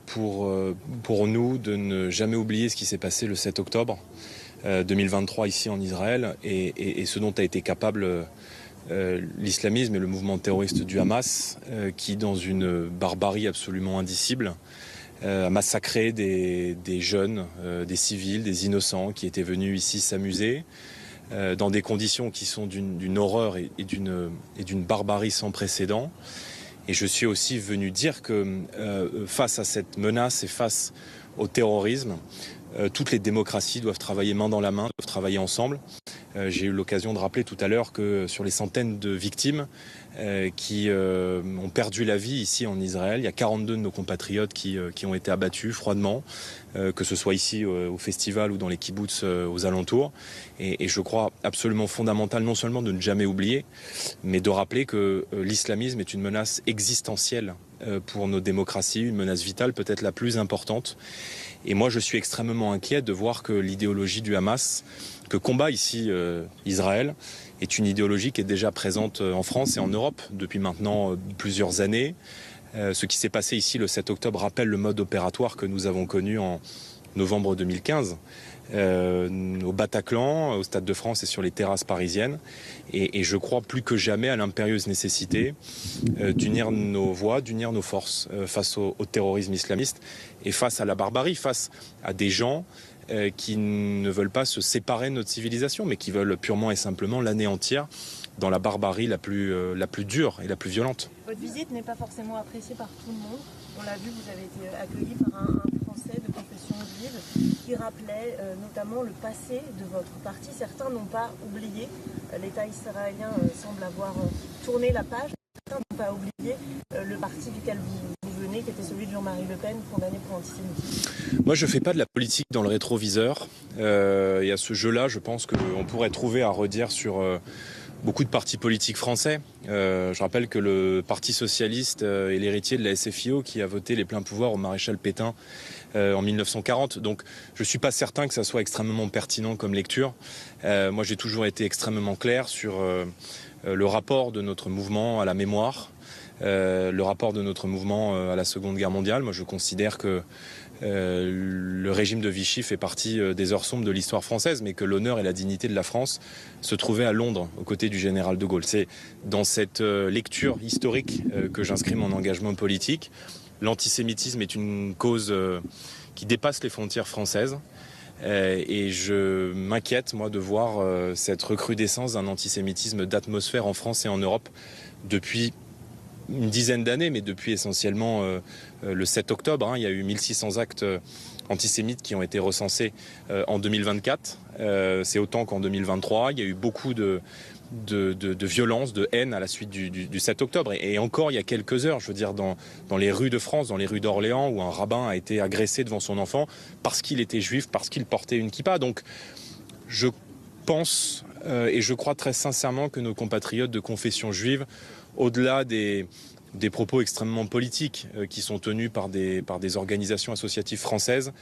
pour nous de ne jamais oublier ce qui s'est passé le 7 octobre 2023 ici en Israël et ce dont a été capable l'islamisme et le mouvement terroriste du Hamas qui, dans une barbarie absolument indicible, a massacré des jeunes, des civils, des innocents qui étaient venus ici s'amuser dans des conditions qui sont d'une horreur et d'une barbarie sans précédent. Et je suis aussi venu dire que face à cette menace et face au terrorisme, toutes les démocraties doivent travailler main dans la main, doivent travailler ensemble. J'ai eu l'occasion de rappeler tout à l'heure que sur les centaines de victimes qui ont perdu la vie ici en Israël, il y a 42 de nos compatriotes qui ont été abattus froidement, que ce soit ici au festival ou dans les kibboutz aux alentours. Et je crois absolument fondamental non seulement de ne jamais oublier, mais de rappeler que l'islamisme est une menace existentielle pour nos démocraties, une menace vitale, peut-être la plus importante. Et moi, je suis extrêmement inquiet de voir que l'idéologie du Hamas, que combat ici Israël, est une idéologie qui est déjà présente en France et en Europe depuis maintenant plusieurs années. Ce qui s'est passé ici le 7 octobre rappelle le mode opératoire que nous avons connu en novembre 2015 au Bataclan, au Stade de France et sur les terrasses parisiennes. Et je crois plus que jamais à l'impérieuse nécessité d'unir nos voix, d'unir nos forces face au terrorisme islamiste et face à la barbarie, face à des gens qui ne veulent pas se séparer de notre civilisation, mais qui veulent purement et simplement l'anéantir dans la barbarie la plus dure et la plus violente. Votre visite n'est pas forcément appréciée par tout le monde. On l'a vu, vous avez été accueilli par un Français de confession juive qui rappelait notamment le passé de votre parti. Certains n'ont pas oublié. L'État israélien semble avoir tourné la page. Certains n'ont pas oublié le parti duquel vous venez, qui était celui de Jean-Marie Le Pen, condamné pour antisémitisme. Moi, je ne fais pas de la politique dans le rétroviseur. Et à ce jeu-là, je pense qu'on pourrait trouver à redire sur beaucoup de partis politiques français. Je rappelle que le Parti socialiste est l'héritier de la SFIO qui a voté les pleins pouvoirs au maréchal Pétain en 1940. Donc je ne suis pas certain que ça soit extrêmement pertinent comme lecture. Moi, j'ai toujours été extrêmement clair sur le rapport de notre mouvement à la mémoire, le rapport de notre mouvement à la Seconde Guerre mondiale. Moi, je considère que le régime de Vichy fait partie des heures sombres de l'histoire française, mais que l'honneur et la dignité de la France se trouvaient à Londres, aux côtés du général de Gaulle. C'est dans cette lecture historique que j'inscris mon engagement politique. L'antisémitisme est une cause qui dépasse les frontières françaises. Et je m'inquiète, moi, de voir cette recrudescence d'un antisémitisme d'atmosphère en France et en Europe depuis une dizaine d'années, mais depuis essentiellement le 7 octobre. Il y a eu 1600 actes antisémites qui ont été recensés en 2024. C'est autant qu'en 2023. Il y a eu beaucoup de violence, de haine à la suite du 7 octobre. Et encore, il y a quelques heures, je veux dire, dans les rues de France, dans les rues d'Orléans, où un rabbin a été agressé devant son enfant parce qu'il était juif, parce qu'il portait une kippa. Donc, je pense et je crois très sincèrement que nos compatriotes de confession juive, au-delà des propos extrêmement politiques qui sont tenus par des organisations associatives françaises,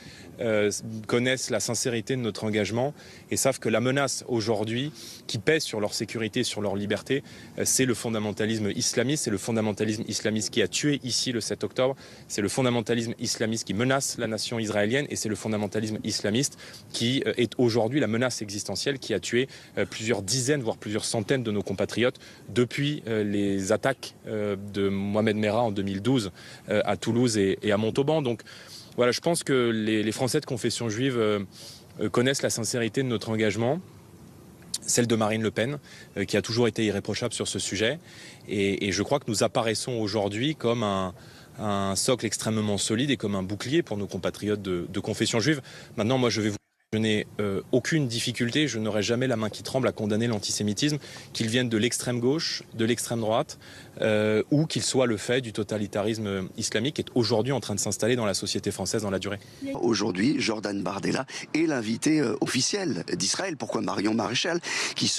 connaissent la sincérité de notre engagement et savent que la menace aujourd'hui qui pèse sur leur sécurité, sur leur liberté, c'est le fondamentalisme islamiste. C'est le fondamentalisme islamiste qui a tué ici le 7 octobre. C'est le fondamentalisme islamiste qui menace la nation israélienne et c'est le fondamentalisme islamiste qui est aujourd'hui la menace existentielle qui a tué plusieurs dizaines, voire plusieurs centaines de nos compatriotes depuis les attaques de Mohamed Merah en 2012 à Toulouse et à Montauban. Donc voilà, je pense que les Français de confession juive connaissent la sincérité de notre engagement, celle de Marine Le Pen, qui a toujours été irréprochable sur ce sujet. Et je crois que nous apparaissons aujourd'hui comme un socle extrêmement solide et comme un bouclier pour nos compatriotes de confession juive. Maintenant, moi, je n'ai aucune difficulté, je n'aurai jamais la main qui tremble à condamner l'antisémitisme, qu'il vienne de l'extrême gauche, de l'extrême droite, ou qu'il soit le fait du totalitarisme islamique qui est aujourd'hui en train de s'installer dans la société française dans la durée. Aujourd'hui, Jordan Bardella est l'invité officiel d'Israël. Pourquoi Marion Maréchal, qui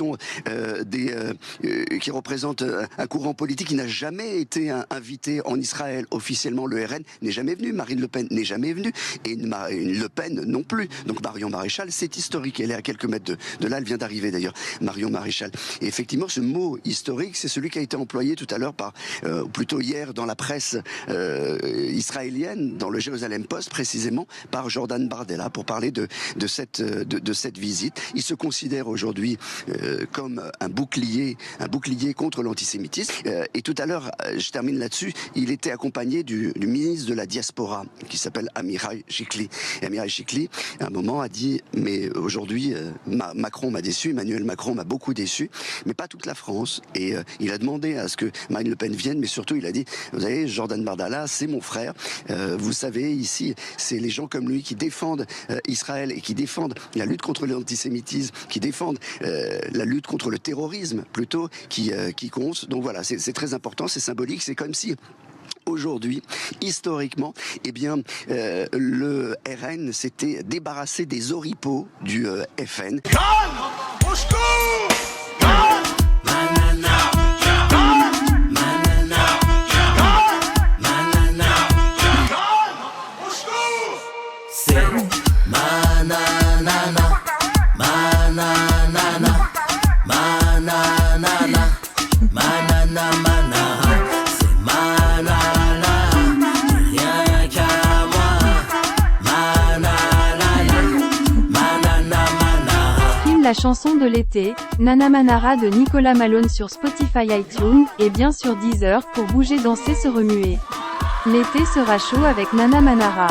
représentent un courant politique qui n'a jamais été invité en Israël officiellement. Le RN n'est jamais venu, Marine Le Pen n'est jamais venue, et Le Pen non plus. Donc Marion Maréchal Maréchal. C'est historique, elle est à quelques mètres de là, elle vient d'arriver d'ailleurs, Marion Maréchal. Et effectivement, ce mot historique, c'est celui qui a été employé tout à l'heure ou plutôt hier dans la presse israélienne, dans le Jérusalem Post précisément, par Jordan Bardella, pour parler de cette visite. Il se considère aujourd'hui comme un bouclier contre l'antisémitisme. Et tout à l'heure, je termine là-dessus, il était accompagné du ministre de la diaspora, qui s'appelle Amirai Chikli. Et Amirai Chikli, à un moment, a dit, mais aujourd'hui, Macron m'a déçu, Emmanuel Macron m'a beaucoup déçu, mais pas toute la France. Et il a demandé à ce que Marine Le Pen vienne, mais surtout, il a dit, vous savez, Jordan Bardella, c'est mon frère. Vous savez, ici, c'est les gens comme lui qui défendent Israël et qui défendent la lutte contre l'antisémitisme, qui défendent la lutte contre le terrorisme, plutôt, qui compte. Donc voilà, c'est très important, c'est symbolique, c'est comme si aujourd'hui, historiquement, eh bien, le RN s'était débarrassé des oripeaux du FN. La chanson de l'été, Nana Manara de Nicolas Malone sur Spotify, iTunes, et bien sûr Deezer pour bouger, danser, se remuer. L'été sera chaud avec Nana Manara.